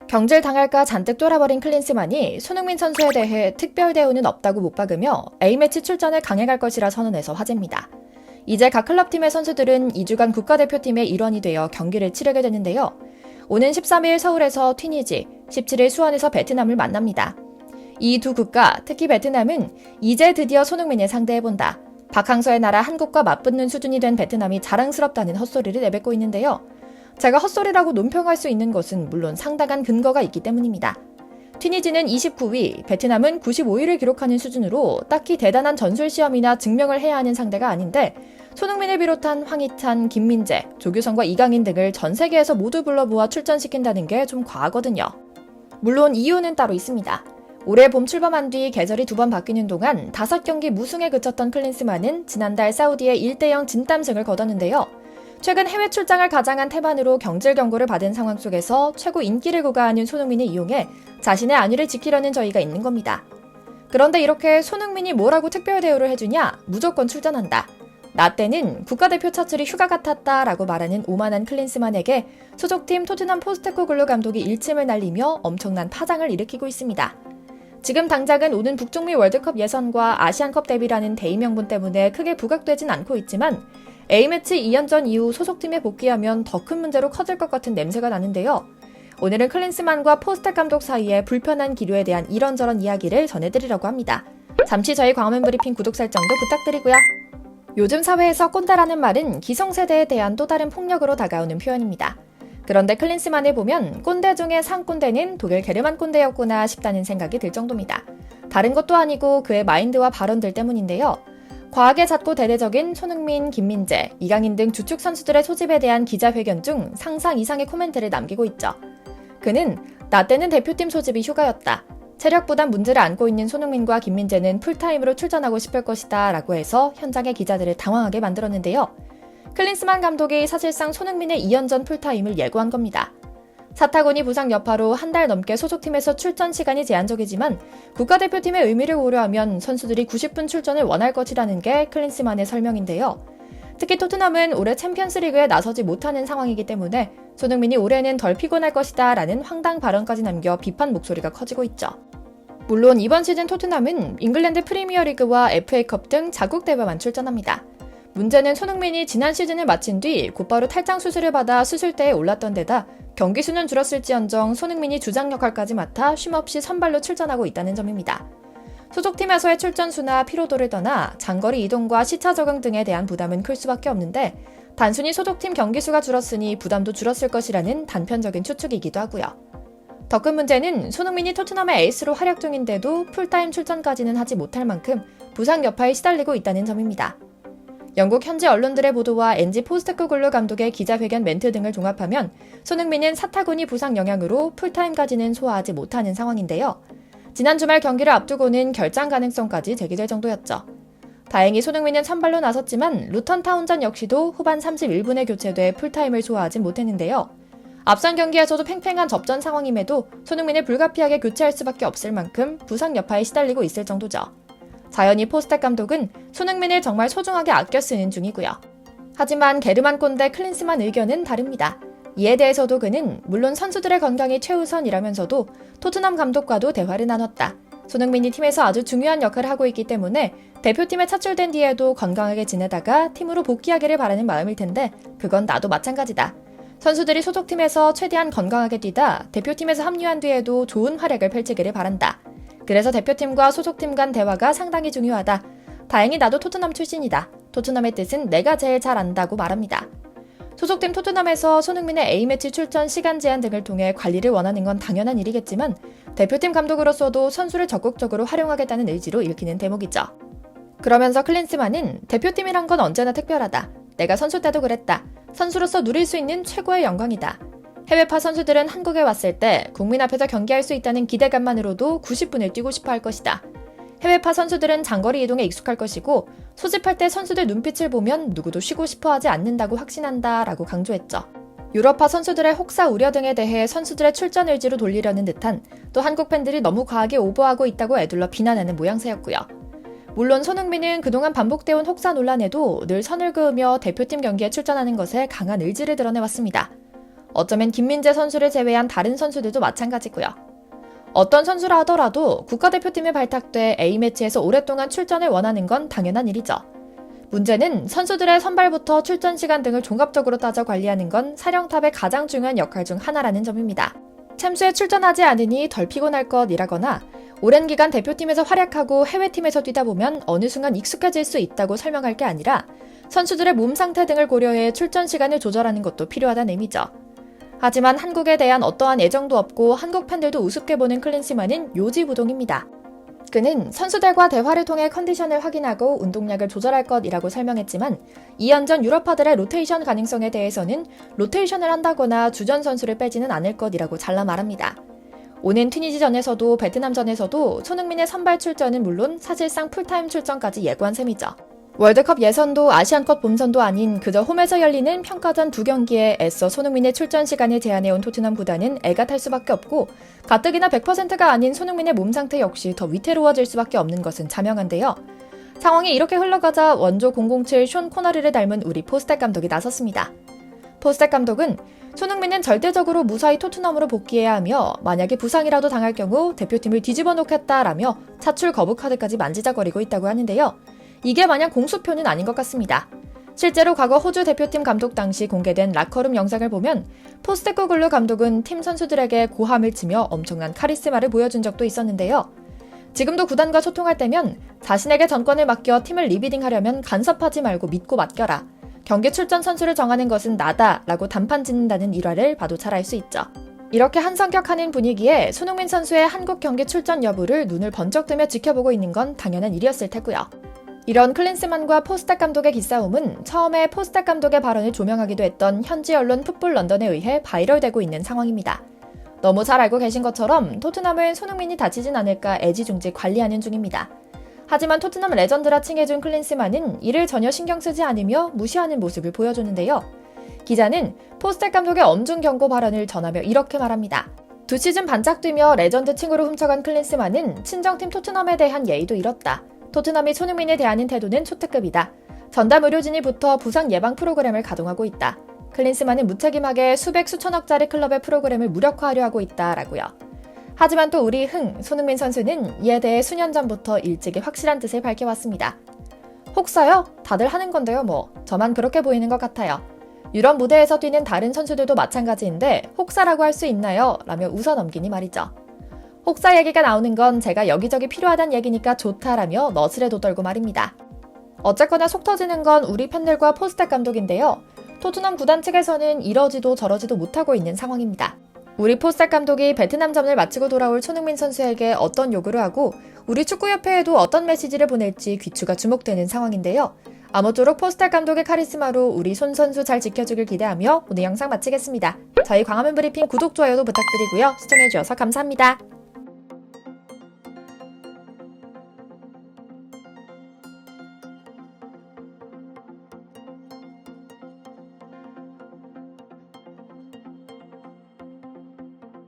경질당할까 잔뜩 쫄아버린 클린스만이 손흥민 선수에 대해 특별 대우는 없다고 못 박으며 A매치 출전을 강행할 것이라 선언해서 화제입니다. 이제 각 클럽팀의 선수들은 2주간 국가대표팀의 일원이 되어 경기를 치르게 되는데요. 오는 13일 서울에서 튀니지, 17일 수원에서 베트남을 만납니다. 이 두 국가, 특히 베트남은 이제 드디어 손흥민을 상대해본다. 박항서의 나라 한국과 맞붙는 수준이 된 베트남이 자랑스럽다는 헛소리를 내뱉고 있는데요. 제가 헛소리라고 논평할 수 있는 것은 물론 상당한 근거가 있기 때문입니다. 튀니지는 29위, 베트남은 95위를 기록하는 수준으로 딱히 대단한 전술시험이나 증명을 해야 하는 상대가 아닌데 손흥민을 비롯한 황희찬, 김민재, 조규성과 이강인 등을 전 세계에서 모두 불러 모아 출전시킨다는 게 좀 과하거든요. 물론 이유는 따로 있습니다. 올해 봄 출범한 뒤 계절이 2번 바뀌는 동안 5경기 무승에 그쳤던 클린스만은 지난달 사우디의 1대0 진땀승을 거뒀는데요. 최근 해외 출장을 가장한 태반으로 경질 경고를 받은 상황 속에서 최고 인기를 구가하는 손흥민을 이용해 자신의 안위를 지키려는 저희가 있는 겁니다. 그런데 이렇게 손흥민이 뭐라고 특별 대우를 해주냐? 무조건 출전한다. 나 때는 국가대표 차출이 휴가 같았다 라고 말하는 오만한 클린스만에게 소속팀 토트넘 포스테코글루 감독이 일침을 날리며 엄청난 파장을 일으키고 있습니다. 지금 당장은 오는 북중미 월드컵 예선과 아시안컵 대비라는 대의 명분 때문에 크게 부각되진 않고 있지만 A매치 2연전 이후 소속팀에 복귀하면 더 큰 문제로 커질 것 같은 냄새가 나는데요. 오늘은 클린스만과 포스텍 감독 사이의 불편한 기류에 대한 이런저런 이야기를 전해드리려고 합니다. 잠시 저희 광화문 브리핑 구독 설정도 부탁드리고요. 요즘 사회에서 꼰대라는 말은 기성세대에 대한 또 다른 폭력으로 다가오는 표현입니다. 그런데 클린스만을 보면 꼰대 중에 상꼰대는 독일 게르만 꼰대였구나 싶다는 생각이 들 정도입니다. 다른 것도 아니고 그의 마인드와 발언들 때문인데요. 과하게 잦고 대대적인 손흥민, 김민재, 이강인 등 주축 선수들의 소집에 대한 기자회견 중 상상 이상의 코멘트를 남기고 있죠. 그는 나 때는 대표팀 소집이 휴가였다. 체력 부담 문제를 안고 있는 손흥민과 김민재는 풀타임으로 출전하고 싶을 것이다 라고 해서 현장의 기자들을 당황하게 만들었는데요. 클린스만 감독이 사실상 손흥민의 2연전 풀타임을 예고한 겁니다. 사타구니 부상 여파로 한 달 넘게 소속팀에서 출전 시간이 제한적이지만 국가대표팀의 의미를 고려하면 선수들이 90분 출전을 원할 것이라는 게 클린스만의 설명인데요. 특히 토트넘은 올해 챔피언스리그에 나서지 못하는 상황이기 때문에 손흥민이 올해는 덜 피곤할 것이다 라는 황당 발언까지 남겨 비판 목소리가 커지고 있죠. 물론 이번 시즌 토트넘은 잉글랜드 프리미어리그와 FA컵 등 자국 대회만 출전합니다. 문제는 손흥민이 지난 시즌을 마친 뒤 곧바로 탈장 수술을 받아 수술대에 올랐던 데다 경기 수는 줄었을지언정 손흥민이 주장 역할까지 맡아 쉼없이 선발로 출전하고 있다는 점입니다. 소속팀에서의 출전 수나 피로도를 떠나 장거리 이동과 시차 적응 등에 대한 부담은 클 수밖에 없는데 단순히 소속팀 경기 수가 줄었으니 부담도 줄었을 것이라는 단편적인 추측이기도 하고요. 더 큰 문제는 손흥민이 토트넘의 에이스로 활약 중인데도 풀타임 출전까지는 하지 못할 만큼 부상 여파에 시달리고 있다는 점입니다. 영국 현지 언론들의 보도와 NG 포스테코글루 감독의 기자회견 멘트 등을 종합하면 손흥민은 사타구니 부상 영향으로 풀타임까지는 소화하지 못하는 상황인데요. 지난 주말 경기를 앞두고는 결장 가능성까지 제기될 정도였죠. 다행히 손흥민은 선발로 나섰지만 루턴 타운전 역시도 후반 31분에 교체돼 풀타임을 소화하지 못했는데요. 앞선 경기에서도 팽팽한 접전 상황임에도 손흥민을 불가피하게 교체할 수밖에 없을 만큼 부상 여파에 시달리고 있을 정도죠. 자연히 포스텍 감독은 손흥민을 정말 소중하게 아껴 쓰는 중이고요. 하지만 게르만 꼰대 클린스만 의견은 다릅니다. 이에 대해서도 그는 물론 선수들의 건강이 최우선이라면서도 토트넘 감독과도 대화를 나눴다. 손흥민이 팀에서 아주 중요한 역할을 하고 있기 때문에 대표팀에 차출된 뒤에도 건강하게 지내다가 팀으로 복귀하기를 바라는 마음일 텐데 그건 나도 마찬가지다. 선수들이 소속팀에서 최대한 건강하게 뛰다 대표팀에서 합류한 뒤에도 좋은 활약을 펼치기를 바란다. 그래서 대표팀과 소속팀 간 대화가 상당히 중요하다. 다행히 나도 토트넘 출신이다. 토트넘의 뜻은 내가 제일 잘 안다고 말합니다. 소속팀 토트넘에서 손흥민의 A매치 출전 시간 제한 등을 통해 관리를 원하는 건 당연한 일이겠지만 대표팀 감독으로서도 선수를 적극적으로 활용하겠다는 의지로 읽히는 대목이죠. 그러면서 클린스만은 대표팀이란 건 언제나 특별하다. 내가 선수 때도 그랬다. 선수로서 누릴 수 있는 최고의 영광이다. 해외파 선수들은 한국에 왔을 때 국민 앞에서 경기할 수 있다는 기대감만으로도 90분을 뛰고 싶어 할 것이다. 해외파 선수들은 장거리 이동에 익숙할 것이고 소집할 때 선수들 눈빛을 보면 누구도 쉬고 싶어 하지 않는다고 확신한다 라고 강조했죠. 유럽파 선수들의 혹사 우려 등에 대해 선수들의 출전 의지로 돌리려는 듯한 또 한국 팬들이 너무 과하게 오버하고 있다고 애둘러 비난하는 모양새였고요. 물론 손흥민은 그동안 반복되어온 혹사 논란에도 늘 선을 그으며 대표팀 경기에 출전하는 것에 강한 의지를 드러내왔습니다. 어쩌면 김민재 선수를 제외한 다른 선수들도 마찬가지고요. 어떤 선수라 하더라도 국가대표팀에 발탁돼 A매치에서 오랫동안 출전을 원하는 건 당연한 일이죠. 문제는 선수들의 선발부터 출전 시간 등을 종합적으로 따져 관리하는 건 사령탑의 가장 중요한 역할 중 하나라는 점입니다. 챔스에 출전하지 않으니 덜 피곤할 것이라거나 오랜 기간 대표팀에서 활약하고 해외팀에서 뛰다 보면 어느 순간 익숙해질 수 있다고 설명할 게 아니라 선수들의 몸 상태 등을 고려해 출전 시간을 조절하는 것도 필요하다는 의미죠. 하지만 한국에 대한 어떠한 애정도 없고 한국 팬들도 우습게 보는 클린스만은 요지부동입니다. 그는 선수들과 대화를 통해 컨디션을 확인하고 운동량을 조절할 것이라고 설명했지만 2년 전 유럽파들의 로테이션 가능성에 대해서는 로테이션을 한다거나 주전 선수를 빼지는 않을 것이라고 잘라 말합니다. 오는 튀니지전에서도 베트남전에서도 손흥민의 선발 출전은 물론 사실상 풀타임 출전까지 예고한 셈이죠. 월드컵 예선도 아시안컵 본선도 아닌 그저 홈에서 열리는 평가전 2경기에 애써 손흥민의 출전 시간을 제한해온 토트넘 구단은 애가 탈 수밖에 없고 가뜩이나 100%가 아닌 손흥민의 몸 상태 역시 더 위태로워질 수밖에 없는 것은 자명한데요. 상황이 이렇게 흘러가자 원조 007 숀 코너리를 닮은 우리 포스텍 감독이 나섰습니다. 포스텍 감독은 손흥민은 절대적으로 무사히 토트넘으로 복귀해야 하며 만약에 부상이라도 당할 경우 대표팀을 뒤집어 놓겠다라며 차출 거부 카드까지 만지작거리고 있다고 하는데요. 이게 마냥 공수표는 아닌 것 같습니다. 실제로 과거 호주 대표팀 감독 당시 공개된 라커룸 영상을 보면 포스테코글루 감독은 팀 선수들에게 고함을 치며 엄청난 카리스마를 보여준 적도 있었는데요. 지금도 구단과 소통할 때면 자신에게 전권을 맡겨 팀을 리비딩하려면 간섭하지 말고 믿고 맡겨라. 경기 출전 선수를 정하는 것은 나다 라고 단판 짓는다는 일화를 봐도 잘 알 수 있죠. 이렇게 한성격하는 분위기에 손흥민 선수의 한국 경기 출전 여부를 눈을 번쩍 뜨며 지켜보고 있는 건 당연한 일이었을 테고요. 이런 클린스만과 포스텍 감독의 기싸움은 처음에 포스텍 감독의 발언을 조명하기도 했던 현지 언론 풋볼 런던에 의해 바이럴되고 있는 상황입니다. 너무 잘 알고 계신 것처럼 토트넘은 손흥민이 다치진 않을까 애지중지 관리하는 중입니다. 하지만 토트넘 레전드라 칭해준 클린스만은 이를 전혀 신경 쓰지 않으며 무시하는 모습을 보여줬는데요. 기자는 포스텍 감독의 엄중 경고 발언을 전하며 이렇게 말합니다. 2시즌 반짝 뛰며 레전드 칭으로 훔쳐간 클린스만은 친정팀 토트넘에 대한 예의도 잃었다. 토트넘이 손흥민에 대하는 태도는 초특급이다. 전담 의료진이 붙어 부상 예방 프로그램을 가동하고 있다. 클린스만은 무책임하게 수백 수천억짜리 클럽의 프로그램을 무력화하려 하고 있다라고요. 하지만 또 우리 손흥민 선수는 이에 대해 수년 전부터 일찍이 확실한 뜻을 밝혀왔습니다. 혹사요? 다들 하는 건데요 뭐. 저만 그렇게 보이는 것 같아요. 유럽 무대에서 뛰는 다른 선수들도 마찬가지인데 혹사라고 할 수 있나요? 라며 웃어넘기니 말이죠. 혹사 얘기가 나오는 건 제가 여기저기 필요하단 얘기니까 좋다라며 너스레도 떨고 말입니다. 어쨌거나 속 터지는 건 우리 팬들과 포스텍 감독인데요. 토트넘 구단 측에서는 이러지도 저러지도 못하고 있는 상황입니다. 우리 포스텍 감독이 베트남전을 마치고 돌아올 손흥민 선수에게 어떤 요구를 하고 우리 축구협회에도 어떤 메시지를 보낼지 귀추가 주목되는 상황인데요. 아무쪼록 포스텍 감독의 카리스마로 우리 손 선수 잘 지켜주길 기대하며 오늘 영상 마치겠습니다. 저희 광화문 브리핑 구독, 좋아요도 부탁드리고요. 시청해주셔서 감사합니다.